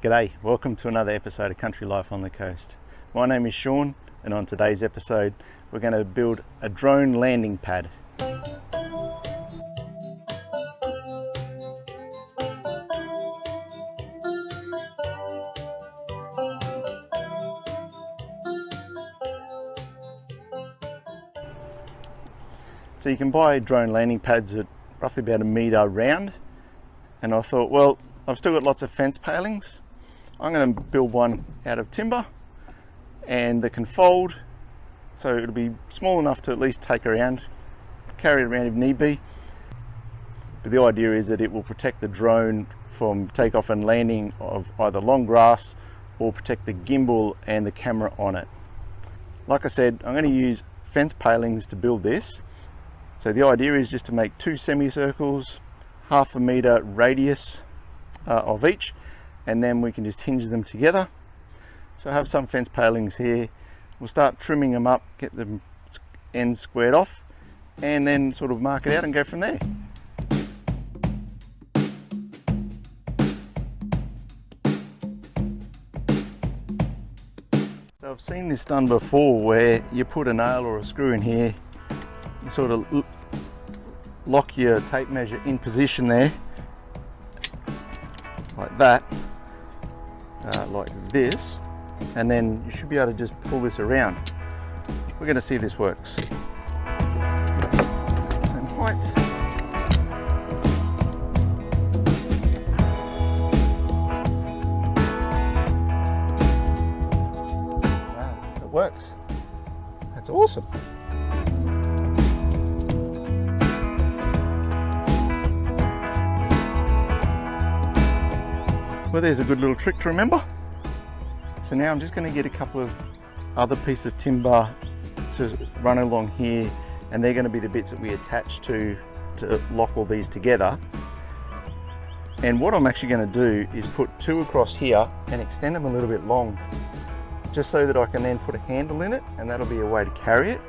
G'day, welcome to another episode of Country Life on the Coast. My name is Sean, and on today's episode we're going to build a drone landing pad. So you can buy drone landing pads at roughly about 1 metre round, and I thought, well, I've still got lots of fence palings. I'm going to build one out of timber, and that can fold, so it'll be small enough to at least take around, carry it around if need be. But the idea is that it will protect the drone from takeoff and landing of either long grass or protect the gimbal and the camera on it. Like I said, I'm going to use fence palings to build this. So the idea is just to make 2 semicircles, 1/2 metre radius of each, and then we can just hinge them together. So I have some fence palings here. We'll start trimming them up, get the ends squared off, and then sort of mark it out and go from there. So I've seen this done before where you put a nail or a screw in here, you sort of lock your tape measure in position there, like that, like this, and then you should be able to just pull this around. We're going to see if this works. Same height. Wow, it works. That's awesome. Well, there's a good little trick to remember. So now I'm just going to get a couple of other pieces of timber to run along here, and they're going to be the bits that we attach to lock all these together. And what I'm actually going to do is put 2 across here and extend them a little bit long, just so that I can then put a handle in it, and that'll be a way to carry it.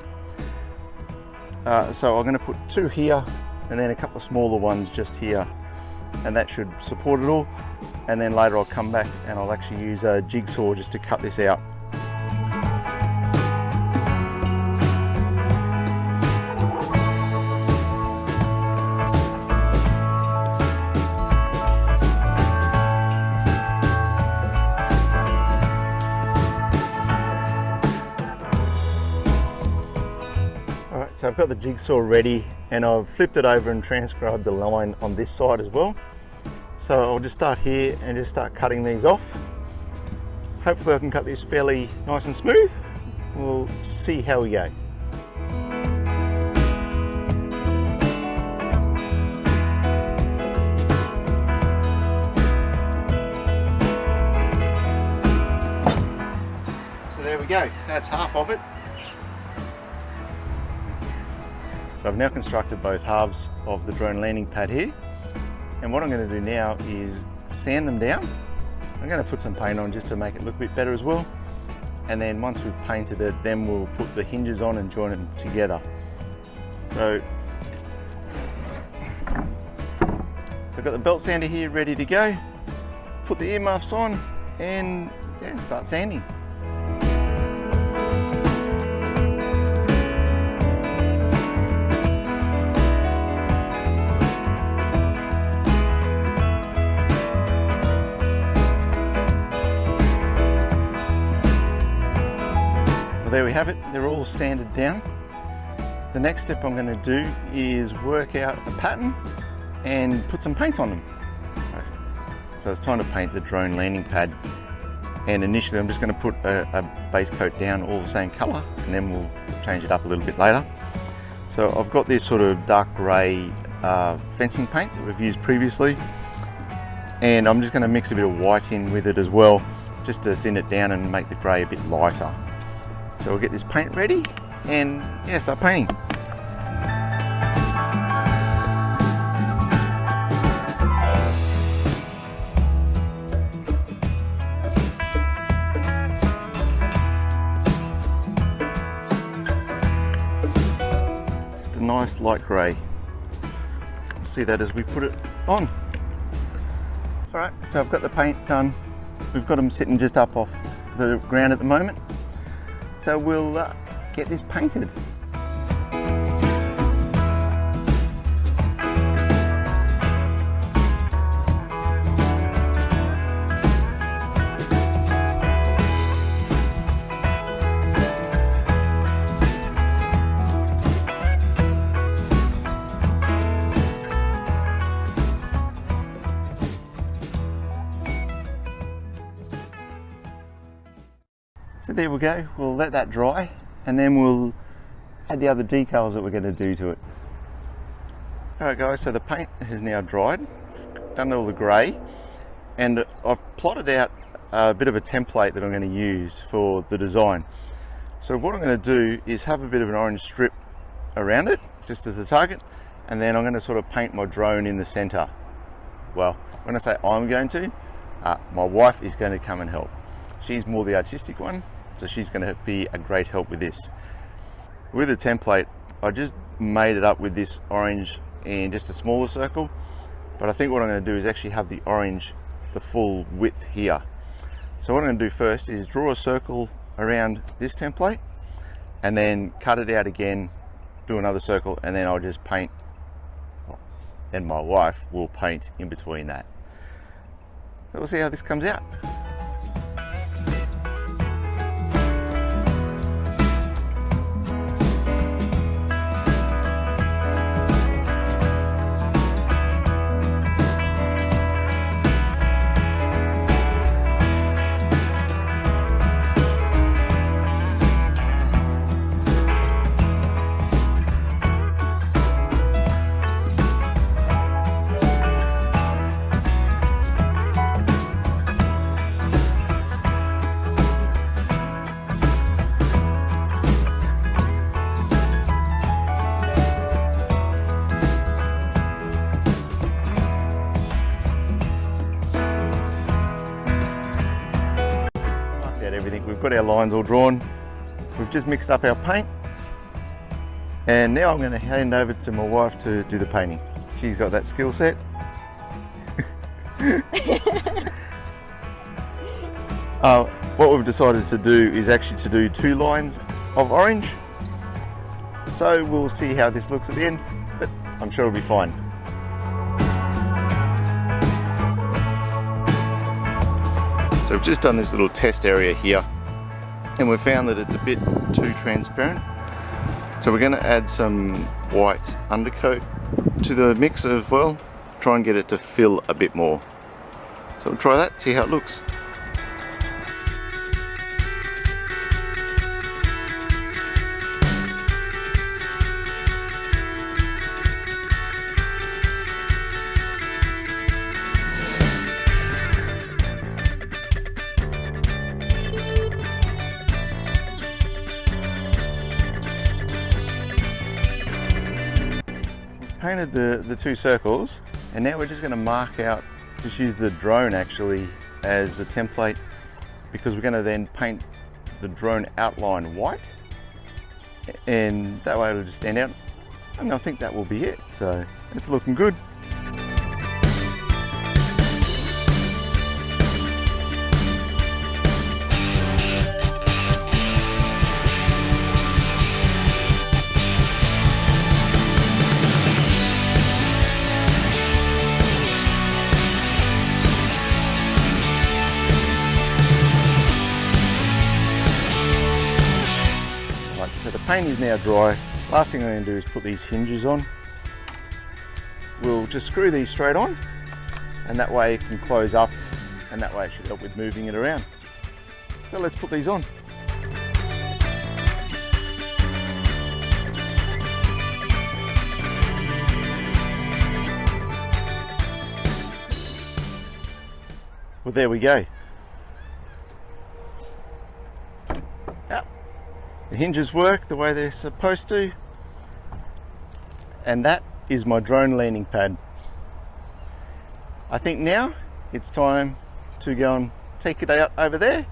So I'm going to put 2 here and then a couple of smaller ones just here, and that should support it all. And then later I'll come back and I'll actually use a jigsaw just to cut this out. Alright, so I've got the jigsaw ready, and I've flipped it over and transcribed the line on this side as well. So I'll just start here and just start cutting these off. Hopefully I can cut this fairly nice and smooth. We'll see how we go. So there we go, that's half of it. So I've now constructed both halves of the drone landing pad here. And what I'm going to do now is sand them down. I'm going to put some paint on just to make it look a bit better as well. And then once we've painted it, then we'll put the hinges on and join them together. So I've got the belt sander here ready to go. Put the earmuffs on and yeah, start sanding. There we have it, they're all sanded down. The next step I'm going to do is work out a pattern and put some paint on them. So it's time to paint the drone landing pad, and initially I'm just going to put a base coat down all the same colour, and then we'll change it up a little bit later. So I've got this sort of dark grey fencing paint that we've used previously, and I'm just going to mix a bit of white in with it as well, just to thin it down and make the grey a bit lighter. So we'll get this paint ready and yeah, start painting. Just a nice light grey. See that as we put it on. Alright, so I've got the paint done We've got them sitting just up off the ground at the moment. So we'll get this painted. So there we go, we'll let that dry and then we'll add the other decals that we're going to do to it. Alright guys, so the paint has now dried, done all the grey, and I've plotted out a bit of a template that I'm going to use for the design. So what I'm going to do is have a bit of an orange strip around it, just as a target, and then I'm going to sort of paint my drone in the centre. Well, when I say I'm going to, my wife is going to come and help. She's more the artistic one, so she's going to be a great help with this. With the template, I just made it up with this orange in just a smaller circle, but I think what I'm going to do is actually have the orange the full width here. So what I'm going to do first is draw a circle around this template and then cut it out again, do another circle, and then I'll just paint, and my wife will paint in between that. So we'll see how this comes out. Everything, we've got our lines all drawn, we've just mixed up our paint, and now I'm going to hand over to my wife to do the painting. She's got that skill set. What we've decided to do is actually to do 2 lines of orange, so we'll see how this looks at the end, but I'm sure it'll be fine. So we've just done this little test area here, and we've found that it's a bit too transparent. So we're going to add some white undercoat to the mix as well, try and get it to fill a bit more. So we'll try that, see how it looks. Painted the 2 circles, and now we're just going to mark out, just use the drone actually as the template, because we're going to then paint the drone outline white, and that way it'll just stand out, and I think that will be it. So it's looking good. So the paint is now dry. Last thing I'm going to do is put these hinges on. We'll just screw these straight on, and that way it can close up, and that way it should help with moving it around. So let's put these on. Well, there we go. Yep. The hinges work the way they're supposed to, and that is my drone landing pad. I think now it's time to go and take it out over there,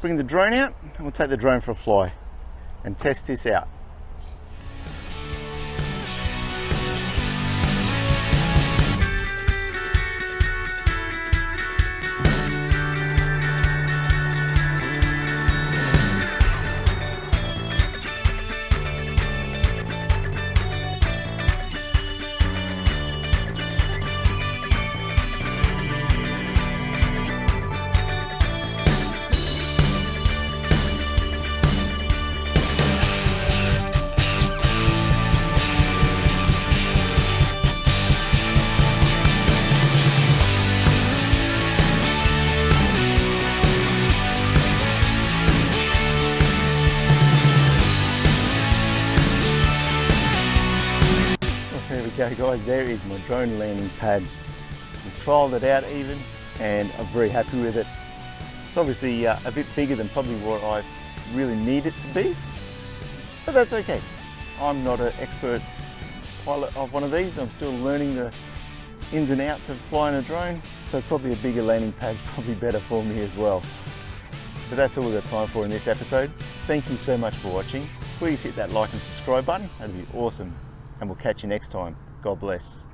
bring the drone out, and we'll take the drone for a fly and test this out. go guys, there is my drone landing pad. We've trialled it out even, and I'm very happy with it. It's obviously a bit bigger than probably what I really need it to be, but that's okay. I'm not an expert pilot of one of these. I'm still learning the ins and outs of flying a drone, so probably a bigger landing pad's probably better for me as well. But that's all we've got time for in this episode. Thank you so much for watching. Please hit that like and subscribe button, that'd be awesome. And we'll catch you next time. God bless.